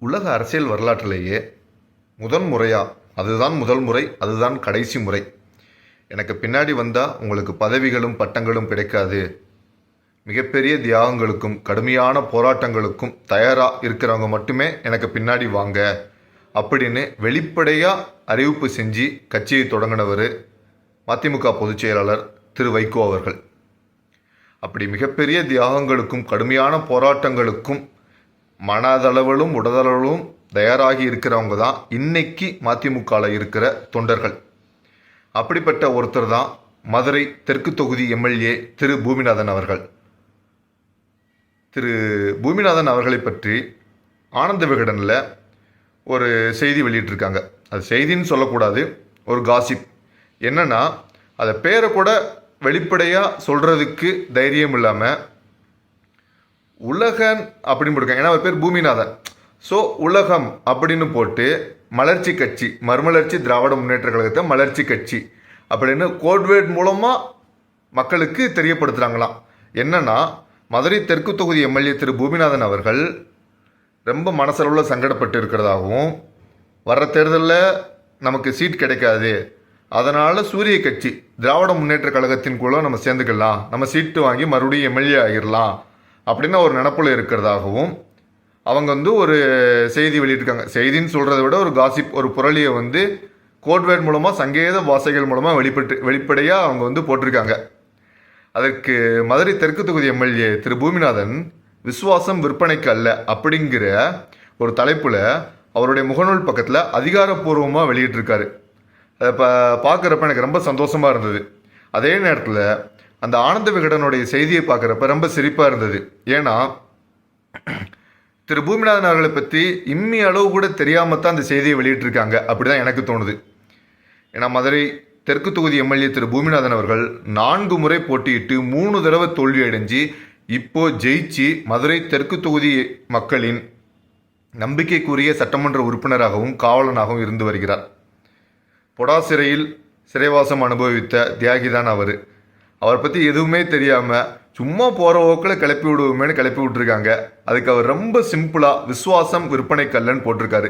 உலக அரசியல் வரலாற்றிலேயே முறையாக அதுதான் முதல் முறை, அதுதான் கடைசி முறை. எனக்கு பின்னாடி வந்தால் உங்களுக்கு பதவிகளும் பட்டங்களும் கிடைக்காது, மிகப்பெரிய தியாகங்களுக்கும் கடுமையான போராட்டங்களுக்கும் தயாராக இருக்கிறவங்க மட்டுமே எனக்கு பின்னாடி வாங்க அப்படின்னு வெளிப்படையாக அறிவிப்பு செஞ்சு கட்சியை தொடங்கினவர் மதிமுக பொதுச் செயலாளர் திரு வைகோ அவர்கள். அப்படி மிகப்பெரிய தியாகங்களுக்கும் கடுமையான போராட்டங்களுக்கும் மனதளவிலும் உடலளவிலும் தயாராகி இருக்கிறவங்க தான் இன்னைக்கு மதிமுகவில் இருக்கிற தொண்டர்கள். அப்படிப்பட்ட ஒருத்தர் தான் மதுரை தெற்கு தொகுதி எம்எல்ஏ திரு பூமிநாதன் அவர்கள். திரு பூமிநாதன் அவர்களை பற்றி ஆனந்த விகடனில் ஒரு செய்தி வெளியிட்டிருக்காங்க. அது செய்தின்னு சொல்லக்கூடாது, ஒரு காசிப். என்னன்னா, அதை பேரை கூட வெளிப்படையாக சொல்கிறதுக்கு தைரியம் இல்லாமல் உலகன் அப்படின்னு போட்டிருக்காங்க. ஏன்னா அவர் பேர் பூமிநாதன். ஸோ உலகம் அப்படின்னு போட்டு மலர்ச்சி கட்சி, மறுமலர்ச்சி திராவிட முன்னேற்ற கழகத்தை மலர்ச்சி கட்சி அப்படின்னு கோட்வேர்ட் மூலமாக மக்களுக்கு தெரியப்படுத்துகிறாங்களாம். என்னன்னா, மதுரை தெற்கு தொகுதி எம்எல்ஏ திரு பூமிநாதன் அவர்கள் ரொம்ப மனசளவில் சங்கடப்பட்டு இருக்கிறதாகவும், வர்ற தேர்தலில் நமக்கு சீட் கிடைக்காது, அதனால் சூரிய கட்சி திராவிட முன்னேற்ற கழகத்தின் கூட நம்ம சேர்ந்துக்கலாம், நம்ம சீட்டு வாங்கி மறுபடியும் எம்எல்ஏ ஆகிடலாம் அப்படின்னு ஒரு நினப்பில் இருக்கிறதாகவும் அவங்க ஒரு செய்தி வெளியிட்டிருக்காங்க. செய்தின்னு சொல்கிறத விட ஒரு காசிப், ஒரு புரளியை கோட்வேர்ட் மூலமாக, சங்கேத வாசைகள் மூலமாக வெளிப்படையாக அவங்க போட்டிருக்காங்க. அதற்கு மதுரை தெற்கு தொகுதி எம்எல்ஏ திரு பூமிநாதன் விசுவாசம் விற்பனைக்கு அல்ல அப்படிங்கிற ஒரு தலைப்பில் அவருடைய முகநூல் பக்கத்தில் அதிகாரப்பூர்வமாக வெளியிட்டிருக்காரு. அதை பார்க்குறப்ப எனக்கு ரொம்ப சந்தோஷமாக இருந்தது. அதே நேரத்தில் அந்த ஆனந்த விகடனுடைய செய்தியை பார்க்குறப்ப ரொம்ப சிரிப்பாக இருந்தது. ஏன்னா, திரு பூமிநாதன் அவர்களை பற்றி இம்மி அளவு கூட தெரியாமல் தான் அந்த செய்தியை வெளியிட்டிருக்காங்க, அப்படி தான் எனக்கு தோணுது. ஏன்னா, மதுரை தெற்கு தொகுதி எம்எல்ஏ திரு பூமிநாதன் அவர்கள் 4 முறை போட்டியிட்டு 3 தடவை தோல்வி அடைஞ்சு இப்போ ஜெயிச்சு மதுரை தெற்கு தொகுதி மக்களின் நம்பிக்கைக்குரிய சட்டமன்ற உறுப்பினராகவும் காவலனாகவும் இருந்து வருகிறார். பொடா சிறையில் சிறைவாசம் அனுபவித்த தியாகிதான் அவர். அவரை பற்றி எதுவுமே தெரியாமல் சும்மா போகிற போக்கில் கிளப்பி விடுவோமேனு கிளப்பி விட்டுருக்காங்க. அதுக்கு அவர் ரொம்ப சிம்பிளாக விசுவாசம் விற்பனை கல்லன்னு போட்டிருக்காரு.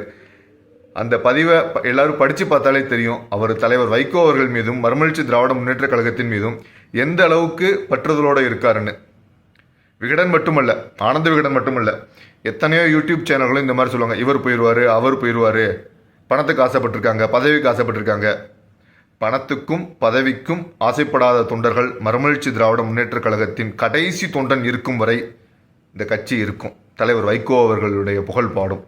அந்த பதிவை எல்லாரும் படித்து பார்த்தாலே தெரியும், அவர் தலைவர் வைகோ அவர்கள் மீதும் மறுமலர்ச்சி திராவிட முன்னேற்ற கழகத்தின் மீதும் எந்த அளவுக்கு பற்றுதலோடு இருக்காருன்னு. விகடன் மட்டுமல்ல, ஆனந்த விகடன் மட்டுமல்ல, எத்தனையோ யூடியூப் சேனல்களும் இந்த மாதிரி சொல்லுவாங்க, இவர் போயிடுவார், அவர் போயிடுவார், பணத்துக்கு ஆசைப்பட்டிருக்காங்க, பதவிக்கு ஆசைப்பட்டிருக்காங்க. பணத்துக்கும் பதவிக்கும் ஆசைப்படாத தொண்டர்கள் மறுமலர்ச்சி திராவிட முன்னேற்ற கழகத்தின் கடைசி தொண்டன் இருக்கும் வரை இந்த கட்சி இருக்கும். தலைவர் வைகோ அவர்களுடைய புகழ் பாடும்.